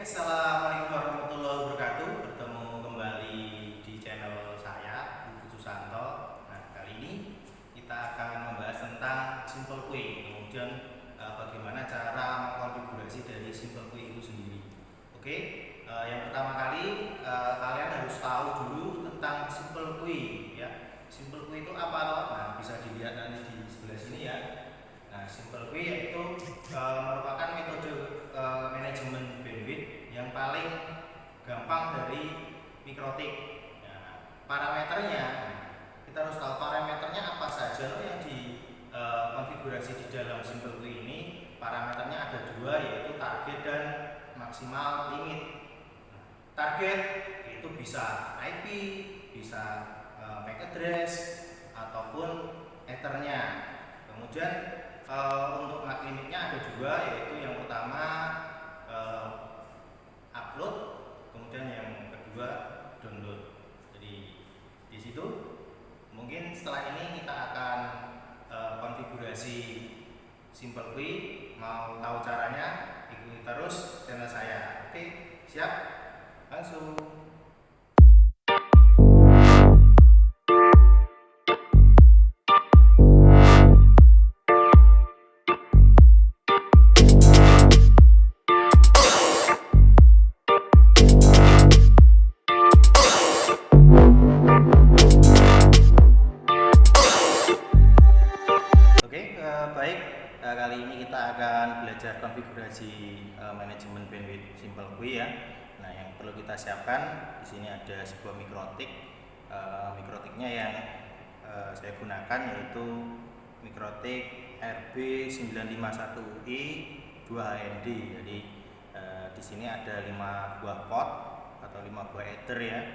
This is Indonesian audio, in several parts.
Assalamualaikum warahmatullahi wabarakatuh. Bertemu kembali di channel saya, Budi Susanto. Nah, kali ini kita akan membahas tentang Simple Queue. Kemudian bagaimana cara mengkonfigurasi dari Simple Queue itu sendiri. Oke, yang pertama kali kalian harus tahu dulu tentang Simple Queue ya. Simple Queue itu apa loh? Nah, bisa dilihat nanti di sebelah sini ya. Nah, Simple Queue yaitu merupakan metode manajemen bandwidth yang paling gampang dari mikrotik. Nah, parameternya, kita harus tahu parameternya apa saja yang dikonfigurasi di dalam Simple Queue ini. Parameternya ada dua, yaitu target dan maksimal limit. Nah, target itu bisa IP, bisa MAC address ataupun ethernya. Kemudian untuk MAC limitnya ada dua, yaitu yang pertama upload, kemudian yang kedua download. Jadi di situ mungkin setelah ini kita akan konfigurasi Simple Queue. Mau tahu caranya, ikuti terus channel saya. Oke, siap? Langsung. Baik, kali ini kita akan belajar konfigurasi manajemen bandwidth Simple Queue ya. Nah, yang perlu kita siapkan di sini ada sebuah mikrotik. Mikrotiknya yang saya gunakan yaitu mikrotik RB951i 2HND. Jadi di sini ada 5 buah port atau 5 buah ether ya.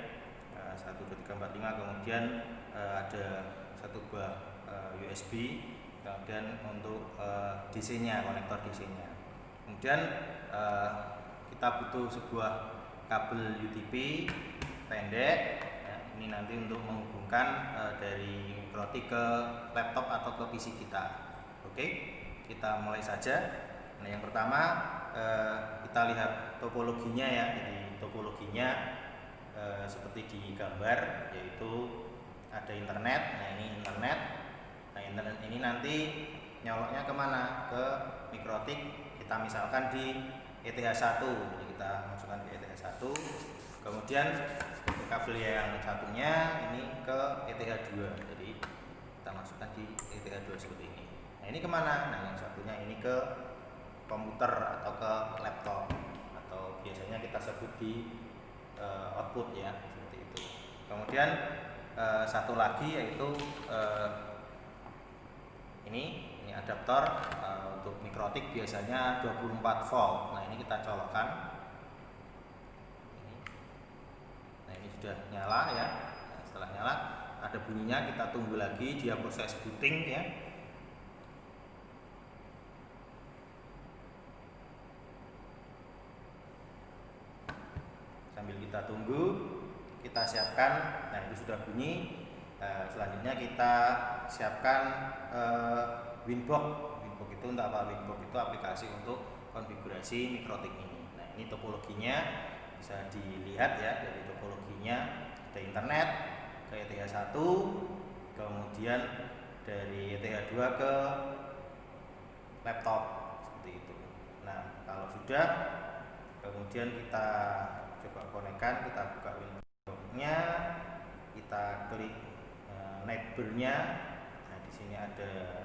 1, 2, 3, 4, 5. Kemudian ada 1 buah USB. Kemudian untuk DC-nya, konektor DC-nya. Kemudian kita butuh sebuah kabel UTP pendek ya, ini nanti untuk menghubungkan dari mikrotik ke laptop atau ke PC kita. Oke, kita mulai saja. Nah, yang pertama kita lihat topologinya ya. Jadi topologinya seperti di gambar, yaitu ada internet. Nah, ini internet. Nah, internet ini nanti nyoloknya kemana? Ke mikrotik. Kita misalkan di ETH1. Jadi kita masukkan ke ETH1. Kemudian kabel yang satunya ini ke ETH2. Jadi kita masukkan di ETH2 seperti ini. Nah, ini kemana? Nah, yang satunya ini ke komputer atau ke laptop, atau biasanya kita sebut di output ya, seperti itu. Kemudian satu lagi yaitu ini adaptor untuk mikrotik biasanya 24 volt. Nah, ini kita colokkan. Nah, ini sudah nyala ya. Nah, setelah nyala ada bunyinya, kita tunggu lagi dia proses booting ya. Sambil kita tunggu, kita siapkan. Nah, itu sudah bunyi. Selanjutnya kita siapkan Winbox. Winbox itu untuk apa? Winbox itu aplikasi untuk konfigurasi mikrotik ini. Nah, ini topologinya bisa dilihat ya. Dari topologinya ada internet ke ETH1, kemudian dari ETH2 ke laptop seperti itu. Nah, kalau sudah, kemudian kita coba konekkan, kita buka Winbox-nya, kita klik neighbor-nya. Nah, di sini ada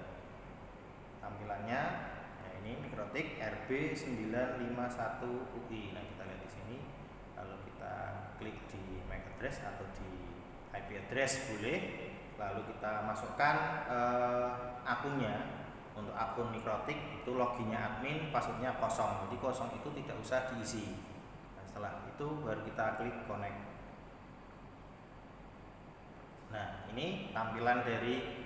tampilannya. Nah, ini mikrotik RB951UI. Nah, kita lihat di sini. Kalau kita klik di MAC address atau di IP address boleh. Lalu kita masukkan akunnya. untuk akun Mikrotik itu loginnya admin, passwordnya kosong. Jadi kosong itu tidak usah diisi. Nah, setelah itu baru kita klik connect. Nah, ini tampilan dari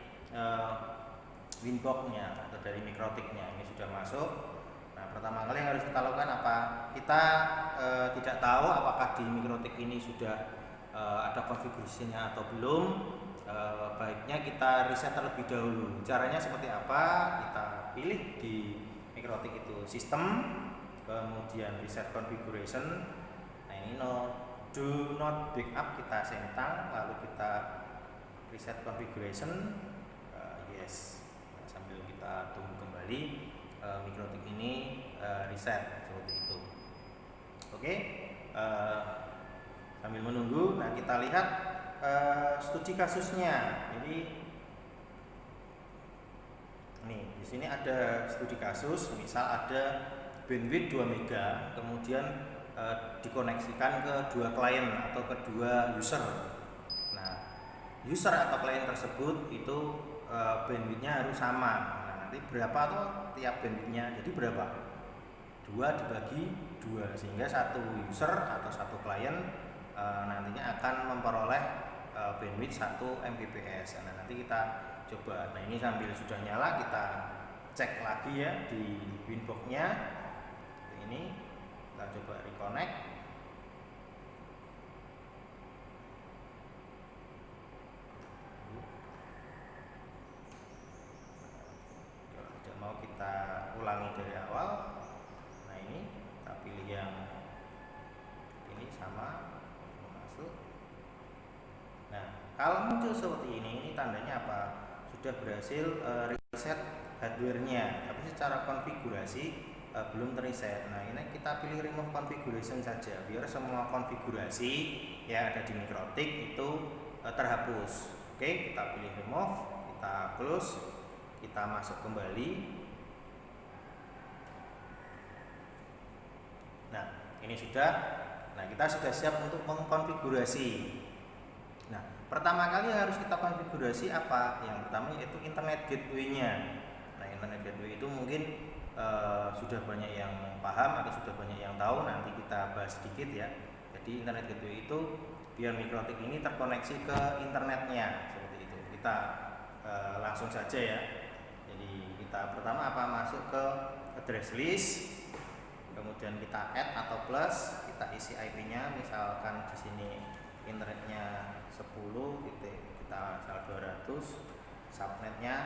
Winbox-nya atau dari Mikrotiknya. Ini sudah masuk. Nah, pertama kali yang harus kita lakukan apa? Kita tidak tahu apakah di Mikrotik ini sudah ada konfigurasinya atau belum. Baiknya kita reset terlebih dahulu. Caranya seperti apa? Kita pilih di Mikrotik itu sistem, kemudian reset configuration. Nah, ini do not backup kita centang, lalu kita reset configuration. Yes. Nah, sambil kita tunggu kembali Mikrotik ini reset seperti itu. Oke. Sambil menunggu, nah kita lihat studi kasusnya. Jadi nih di sini ada studi kasus, misal ada bandwidth 2 mega, kemudian dikoneksikan ke dua klien atau ke dua user. Nah, user atau klien tersebut itu bandwidthnya harus sama. Nah, nanti berapa tuh tiap bandwidthnya? Jadi berapa? 2 dibagi 2, sehingga satu user atau satu klien nantinya akan memperoleh bandwidth 1 Mbps. Nah, nanti kita coba. Nah, ini sambil sudah nyala kita cek lagi ya di Winbox-nya. Ini kita coba reconnect. Kalau tidak mau kita ulangi dari awal. Nah, ini kita pilih yang ini sama. Nah, kalau muncul seperti ini tandanya apa? Sudah berhasil reset hardware-nya, tapi secara konfigurasi belum terreset. Nah, ini kita pilih remove configuration saja, biar semua konfigurasi yang ada di Mikrotik itu terhapus. Oke, kita pilih remove, kita close, kita masuk kembali. Nah, ini sudah. Nah, kita sudah siap untuk mengkonfigurasi. Nah, pertama kali yang harus kita konfigurasi apa? Yang pertama yaitu internet gateway-nya. Nah, internet gateway itu mungkin sudah banyak yang paham atau sudah banyak yang tahu. Nanti kita bahas sedikit ya. Jadi internet gateway itu biar Mikrotik ini terkoneksi ke internetnya seperti itu. Kita langsung saja ya. Jadi kita pertama apa? Masuk ke address list. Kemudian kita add atau plus, kita isi IP-nya, misalkan di sini internetnya 10 titik, kita misal 200, subnetnya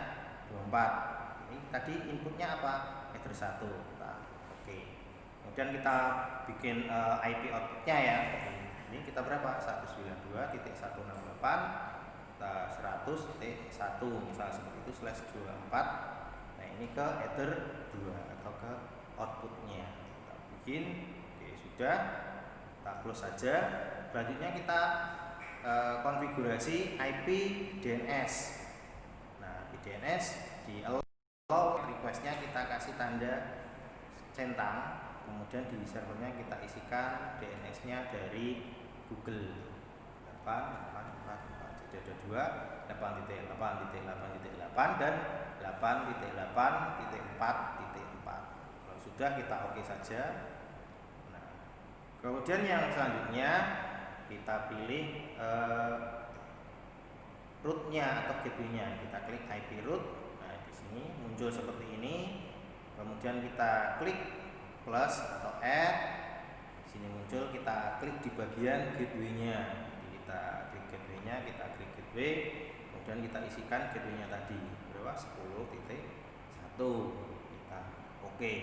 24. Ini tadi inputnya apa? Header 1. Nah, oke. Kemudian kita bikin IP outputnya ya. Ini kita berapa? 192.168 kita 100.1 misalnya seperti itu /24. Nah, ini ke header 2 atau ke outputnya. Kita bikin, oke sudah, kita close saja. Selanjutnya kita konfigurasi IP DNS. Nah, di DNS di allow requestnya kita kasih tanda centang, kemudian di servernya kita isikan DNS-nya dari Google 8.8.4. Jadi ada 8.8.8.8 dan 8.8.4.4. Kalau sudah kita oke saja. Nah, kemudian yang selanjutnya kita pilih root-nya atau gateway-nya. Kita klik IP root. Nah, di sini muncul seperti ini. Kemudian kita klik plus atau add. Di sini muncul, kita klik di bagian gateway-nya. Jadi kita klik gateway-nya, kita klik gateway. Kemudian kita isikan gateway-nya tadi. Berapa? 10.1. Kita oke.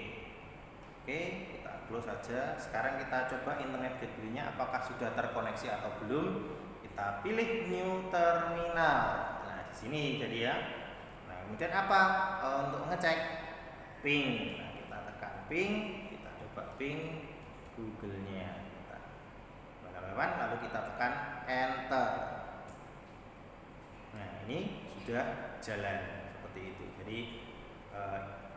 Oke, kita close saja. Sekarang kita coba internet gateway-nya apakah sudah terkoneksi atau belum. Kita pilih new terminal. Nah, di sini jadi ya. Nah, kemudian apa? Untuk ngecek ping. Nah, kita tekan ping, kita coba ping Google-nya. Lalu kita tekan enter. Nah, ini sudah jalan seperti itu. Jadi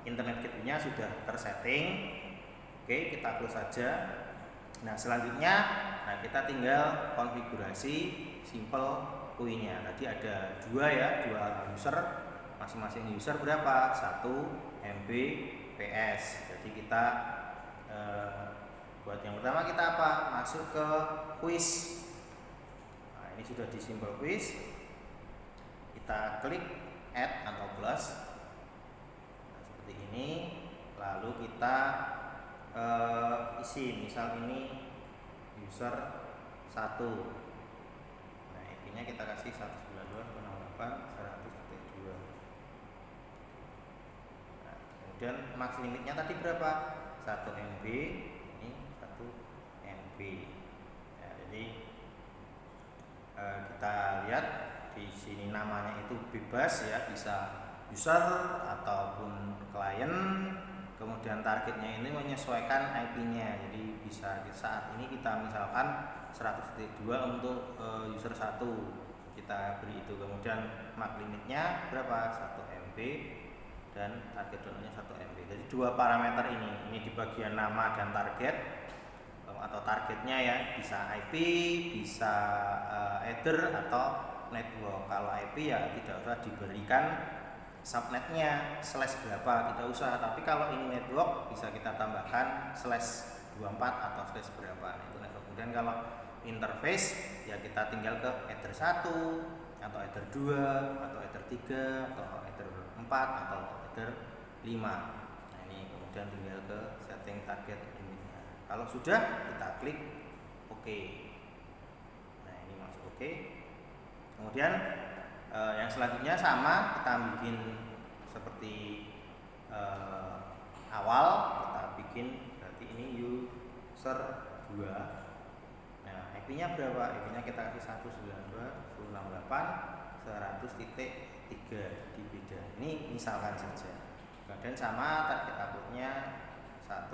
internet gateway-nya sudah tersetting. Oke, kita close saja. Nah, selanjutnya kita tinggal konfigurasi simple UI-nya. Tadi ada dua user. masing-masing user berapa? 1 Mbps. Jadi kita buat yang pertama kita apa? Masuk ke quiz. Nah, ini sudah di simple quiz. Kita klik add atau plus. Nah, seperti ini. Lalu kita isi, misal ini user 1. Nah, IP-nya kita kasih 192.168.100.2. Nah, kemudian max limitnya tadi berapa? 1 MB. Ini 1 MB. Ya, jadi kita lihat di sini namanya itu bebas ya, bisa user ataupun klien. Kemudian targetnya ini menyesuaikan IP-nya. Jadi bisa di saat ini kita misalkan 100.2 untuk user 1 kita beri itu. Kemudian max limitnya berapa? 1 MB dan target downloadnya 1 MB. Jadi dua parameter ini di bagian nama dan target atau targetnya ya, bisa IP, bisa header atau network. Kalau IP ya tidak usah diberikan subnetnya slash berapa, tidak usah. Tapi kalau ini network bisa kita tambahkan slash 24 atau slash berapa, itu network. Kemudian kalau interface ya kita tinggal ke header 1 atau header 2 atau header 3 atau header 4 atau header 5. Nah, ini kemudian tinggal ke setting target limitnya. Kalau sudah kita klik OK. Nah, ini masuk OK. Kemudian yang selanjutnya sama, kita bikin seperti awal, kita bikin berarti ini user 2. Nah, IP-nya berapa? IP-nya kita kasih 192.168.100.3 di beda. Ini misalkan saja. Kemudian sama target upload-nya 1,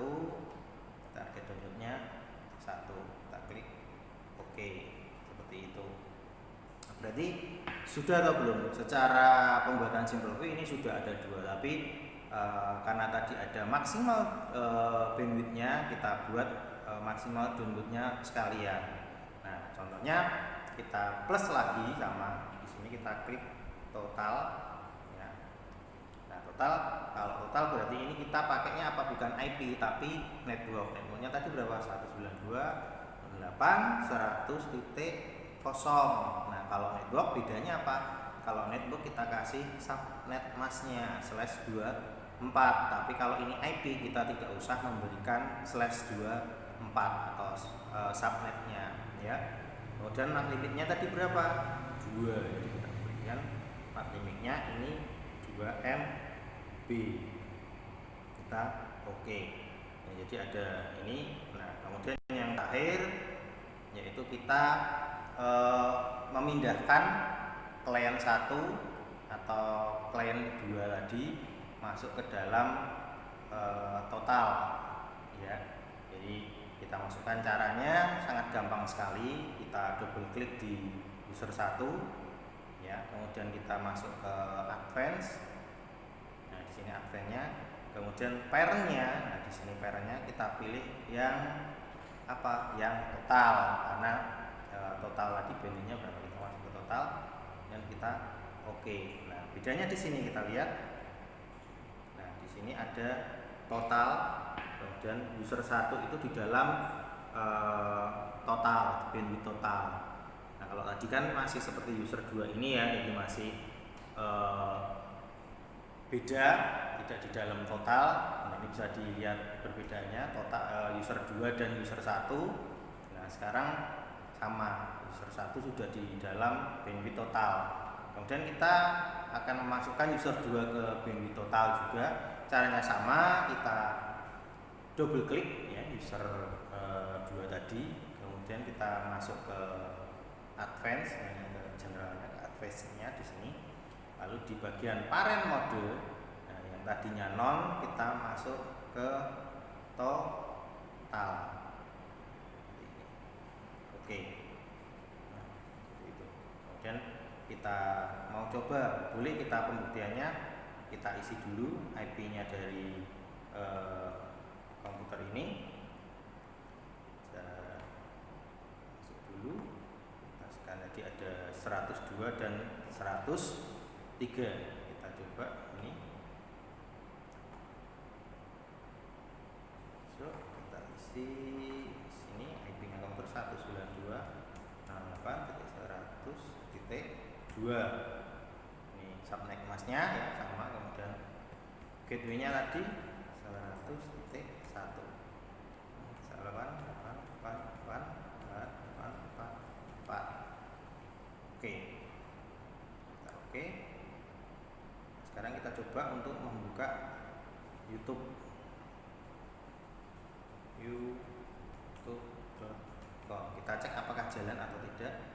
target download-nya 1. Kita klik OK. Seperti itu. Berarti sudah atau belum? Secara pembuatan simple queue ini sudah ada 2, tapi karena tadi ada maksimal bandwidth-nya, kita buat maksimal download-nya sekalian. Nah, contohnya kita plus lagi sama di sini kita klik total ya. Nah, total, kalau total berarti ini kita pakainya apa? Bukan IP tapi network. Networknya tadi berapa? 192.100.0. Nah, kalau network bedanya apa? Kalau network kita kasih subnet masknya /24, tapi kalau ini IP kita tidak usah memberikan /24 atau subnetnya ya. Kemudian max limitnya tadi berapa? 2. Jadi kita berikan max limitnya ini 2 MB. Kita OK. Nah, jadi ada ini. Nah, kemudian yang terakhir yaitu kita memindahkan klien 1 atau klien 2 tadi masuk ke dalam total ya. Jadi kita masukkan, caranya sangat gampang sekali. Kita double klik di user 1 ya, kemudian kita masuk ke advance. Nah, di sini advance-nya, kemudian pair-nya. Nah, di sini pair-nya kita pilih yang apa? Yang total, karena total tadi bandingnya berapa, kita masuk ke total dan kita OK. Nah, bedanya di sini kita lihat. Nah, di sini ada total, kemudian user 1 itu di dalam total, bandwidth total. Nah, kalau tadi kan masih seperti user 2 ini ya, jadi masih beda, tidak di dalam total. Nah, ini bisa dilihat perbedaannya, total user 2 dan user 1. Nah, sekarang sama, user 1 sudah di dalam bandwidth total. Kemudian kita akan memasukkan user 2 ke bandwidth total juga. Caranya sama, kita double klik ya user 2 tadi. Kemudian kita masuk ke advance, ke generalnya, ke advance-nya di sini. Lalu di bagian parent mode, nah, yang tadinya non, kita masuk ke total. Oke. Nah, itu. Kemudian kita mau coba, boleh kita pembuktiannya kita isi dulu IP-nya dari komputer ini. Kita masuk dulu. Nah, sekarang tadi ada 102 dan 103. Kita coba ini. So, kita isi sini IP-nya komputer 192.168.100.2. Ini subnet masnya ya sama, kemudian gateway-nya tadi 100.1. Oke. Oke. Sekarang kita coba untuk membuka YouTube. youtube.com. Kita cek apakah jalan atau tidak.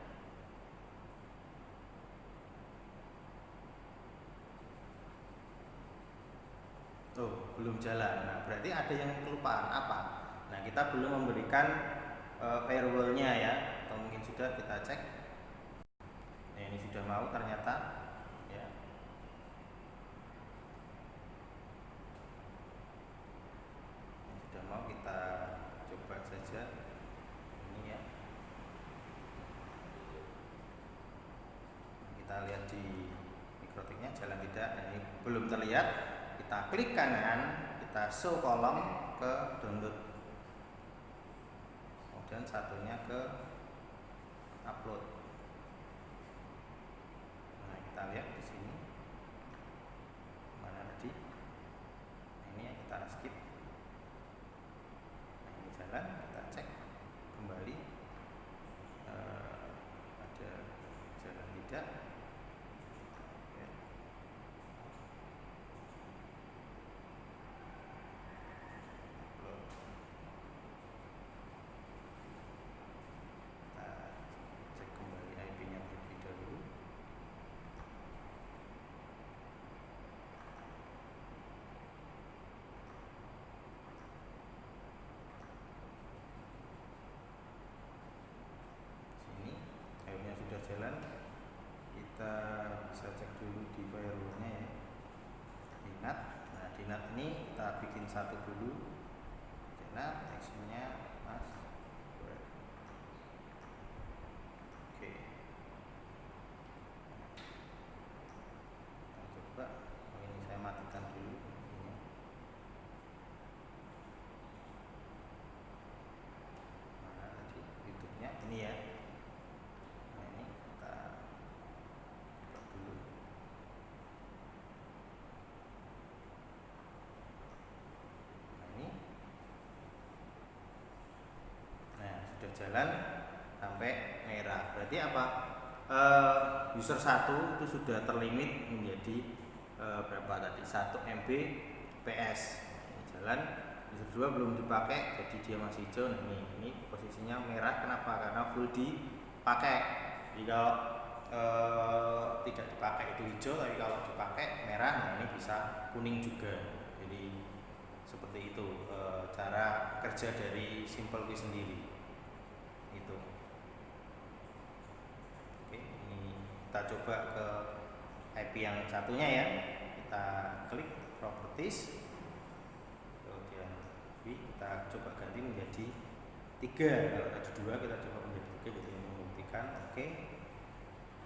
Tuh, belum jalan. Nah, berarti ada yang kelupaan apa? Nah, kita belum memberikan firewall-nya ya. Atau mungkin sudah, kita cek. Nah, ini sudah mau ternyata ya. Ini sudah mau, kita coba saja. Ini ya. Kita lihat di mikrotiknya jalan tidak. Nah, ini belum terlihat. Kita klik kanan, kita show kolom ke download, kemudian satunya ke upload. Nah, kita lihat di sini mana tadi. Ini yang kita skip. Nah, ini jalan, kita cek kembali. Ada jalan tidak. Sudah jalan, kita bisa cek dulu di firewall-nya ya, di NAT. Nah, di NAT ini kita bikin satu dulu, di NAT actionnya password. Oke, kita coba. Ini saya matikan dulu ini. Mana tadi YouTube-nya ini ya. Jalan sampai merah, berarti apa? User 1 itu sudah terlimit menjadi berapa tadi? 1 Mbps. Ini jalan. User 2 belum dipakai, jadi dia masih hijau. Nah, ini posisinya merah. Kenapa? Karena full dipakai. Jadi kalau tidak dipakai itu hijau, tapi kalau dipakai merah. Nah, ini bisa kuning juga. Jadi seperti itu cara kerja dari SimpleQueue sendiri. Itu. Oke, ini kita coba ke IP yang satunya ya. Kita klik properties, kemudian kita coba ganti menjadi 3. Kalau tadi 2 kita coba menjadi 3, jadi membuktikan. Oke,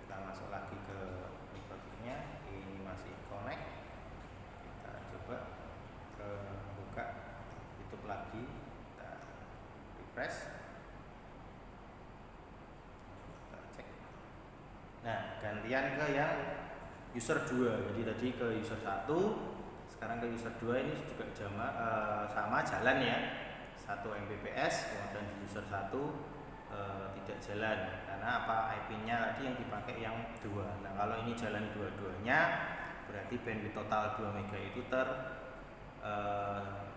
kita masuk lagi ke mikrotiknya. Ini masih connect. Kita coba ke buka YouTube lagi, kita refresh. Nah, gantian ke yang user 2. Jadi tadi ke user 1, sekarang ke user 2. Ini juga sama jalan ya, 1 Mbps. Kemudian di user 1 tidak jalan karena apa? IP-nya tadi yang dipakai yang 2. Nah, kalau ini jalan dua-duanya, berarti bandwidth total 2 MB itu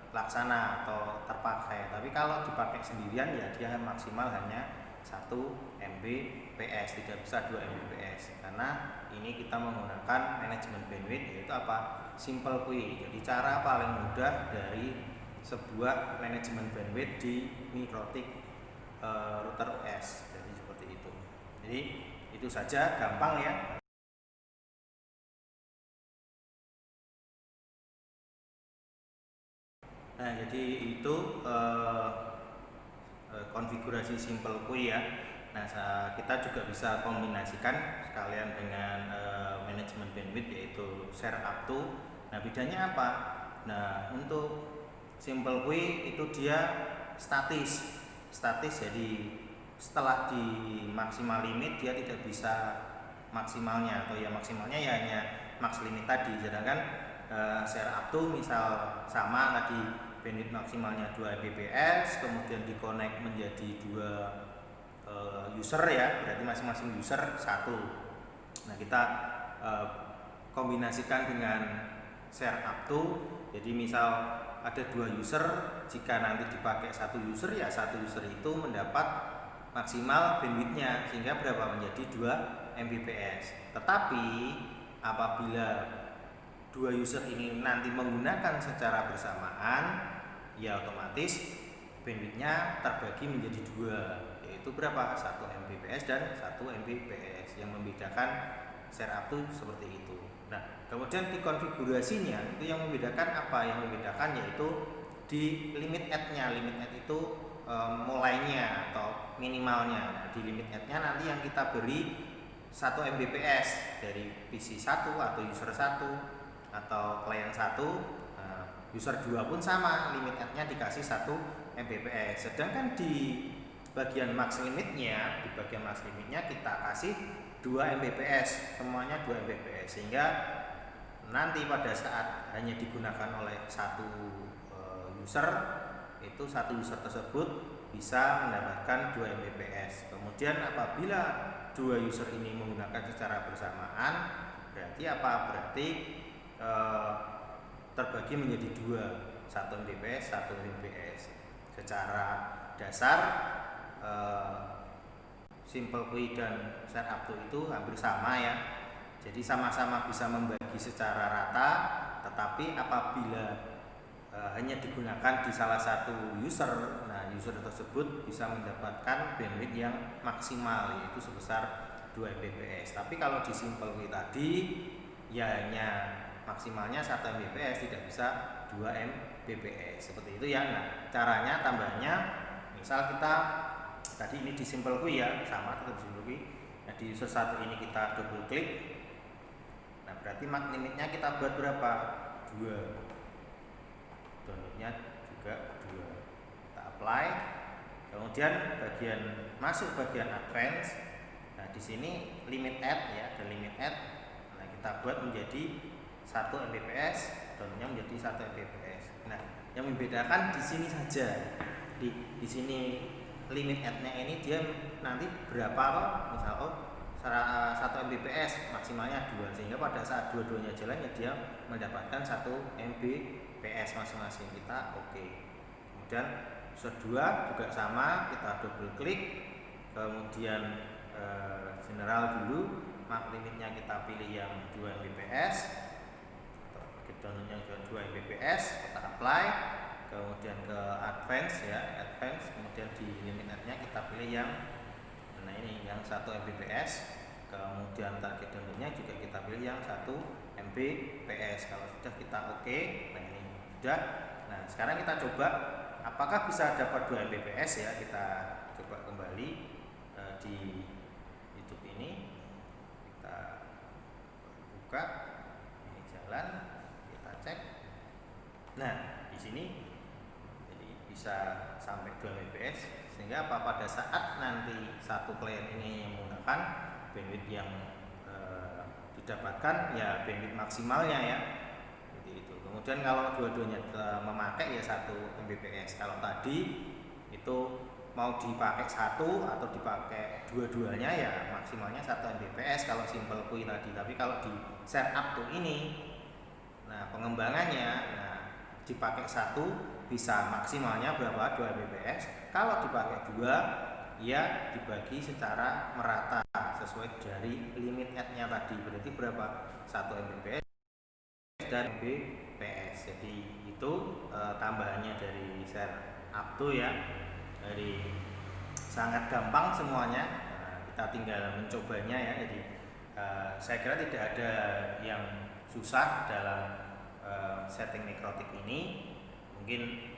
terlaksana atau terpakai. Tapi kalau dipakai sendirian ya dia maksimal hanya 1 Mbps, tidak bisa 2 Mbps, karena ini kita menggunakan manajemen bandwidth, yaitu apa? SimpleQueue. Jadi cara paling mudah dari sebuah manajemen bandwidth di mikrotik router OS. Jadi seperti itu. Jadi itu saja, gampang ya. Nah, jadi itu konfigurasi SimpleQueue ya. Nah, kita juga bisa kombinasikan sekalian dengan manajemen bandwidth, yaitu share up to. Nah, bedanya apa? Nah, untuk Simple Qui itu dia statis, jadi setelah di maksimal limit dia tidak bisa maksimalnya, atau ya maksimalnya ya hanya max limit tadi. Sedangkan share up to misal sama tadi, bandwidth maksimalnya 2 Mbps, kemudian di connect menjadi 2 user ya, berarti masing-masing user 1. Nah, kita kombinasikan dengan share up to. Jadi misal ada 2 user, jika nanti dipakai 1 user, ya 1 user itu mendapat maksimal bandwidthnya, sehingga berapa? Menjadi 2 Mbps. Tetapi apabila 2 user ini nanti menggunakan secara bersamaan, ya otomatis bandwidthnya terbagi menjadi 2, yaitu berapa? 1 Mbps dan 1 Mbps. Yang membedakan share up to seperti itu. Nah, kemudian di konfigurasinya itu yang membedakan apa? Yang membedakan yaitu di limit add-nya. Limit add itu mulainya atau minimalnya. Nah, di limit add-nya nanti yang kita beri 1 Mbps dari PC 1 atau user 1 atau klien 1. User 2 pun sama, limit add-nya dikasih 1 Mbps. Sedangkan di bagian max limitnya, kita kasih 2 Mbps, semuanya 2 Mbps, sehingga nanti pada saat hanya digunakan oleh 1 user, itu 1 user tersebut bisa mendapatkan 2 Mbps. Kemudian apabila 2 user ini menggunakan secara bersamaan, berarti apa? Berarti terbagi menjadi 2, 1 Mbps, 1 Mbps. Secara dasar Simple Qui dan share up to itu hampir sama ya. Jadi sama-sama bisa membagi secara rata, tetapi apabila hanya digunakan di salah satu user, nah user tersebut bisa mendapatkan bandwidth yang maksimal, yaitu sebesar 2 Mbps. Tapi kalau di Simple Qui tadi ya hanya maksimalnya 1 Mbps, tidak bisa 2 Mbps. Seperti itu ya. Nah, caranya tambahnya, misal kita tadi ini di Simple Qui ya, sama tetap Simple Qui. Nah, di user 1 ini kita double klik. Nah, berarti max limitnya kita buat berapa? 2. Downloadnya juga 2. Kita apply. Kemudian masuk bagian advance. Nah, di sini limit add ya, ada limit add. Nah, kita buat menjadi 1 Mbps, downloadnya menjadi 1 Mbps. Nah, yang membedakan di sini saja. Di sini limit add-nya ini dia nanti berapa kok? Misal 1 Mbps, maksimalnya 2, sehingga pada saat dua-duanya jalan ya dia mendapatkan 1 Mbps masing-masing. Kita oke. Kemudian user 2 juga sama, kita double klik. Kemudian general dulu, max limitnya kita pilih yang 2 Mbps. Downloadnya juga 2 Mbps, kita apply. Kemudian ke advance ya, kemudian di limit add-nya kita pilih yang ini yang 1 Mbps. Kemudian target downloadnya juga kita pilih yang 1 Mbps. Kalau sudah kita oke, nah ini sudah. Nah, sekarang kita coba apakah bisa dapat 2 Mbps ya. Kita coba kembali di YouTube ini, kita buka, ini jalan, kita cek. Nah, di sini bisa sampai 2 Mbps, sehingga pada saat nanti satu klien ini yang menggunakan bandwidth yang didapatkan ya bandwidth maksimalnya ya, seperti itu. Kemudian kalau dua-duanya memakai ya 1 Mbps. Kalau tadi itu mau dipakai 1 atau dipakai dua-duanya ya maksimalnya 1 Mbps kalau Simple Qui tadi. Tapi kalau di share up to ini, nah pengembangannya, nah dipakai 1 bisa maksimalnya berapa? 2 Mbps. Kalau dipakai 2 ya dibagi secara merata sesuai dari limit add-nya tadi. Berarti berapa? 1 Mbps dan Mbps. Jadi itu tambahannya dari share up to ya. Jadi sangat gampang semuanya. Kita tinggal mencobanya ya. Jadi saya kira tidak ada yang susah dalam setting Mikrotik ini. Mungkin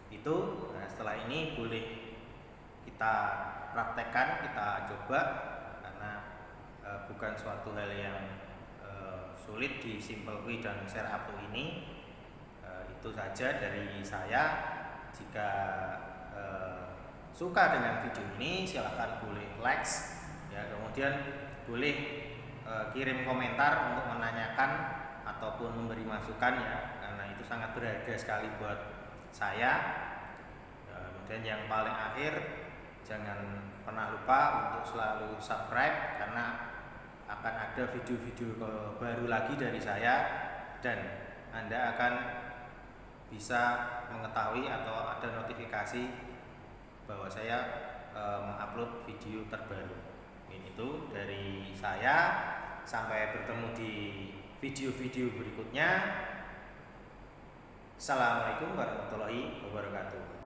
itu. Nah, setelah ini boleh kita praktekkan, kita coba, karena bukan suatu hal yang sulit di Simple Kui dan Share Up ini. Itu saja dari saya. Jika suka dengan video ini, silahkan boleh like ya, kemudian boleh kirim komentar untuk menanyakan ataupun memberi masukan ya, karena itu sangat berharga sekali buat saya. Kemudian yang paling akhir, jangan pernah lupa untuk selalu subscribe, karena akan ada video-video baru lagi dari saya dan Anda akan bisa mengetahui atau ada notifikasi bahwa saya mengupload video terbaru. Ini itu dari saya. Sampai bertemu di video-video berikutnya. Assalamualaikum warahmatullahi wabarakatuh.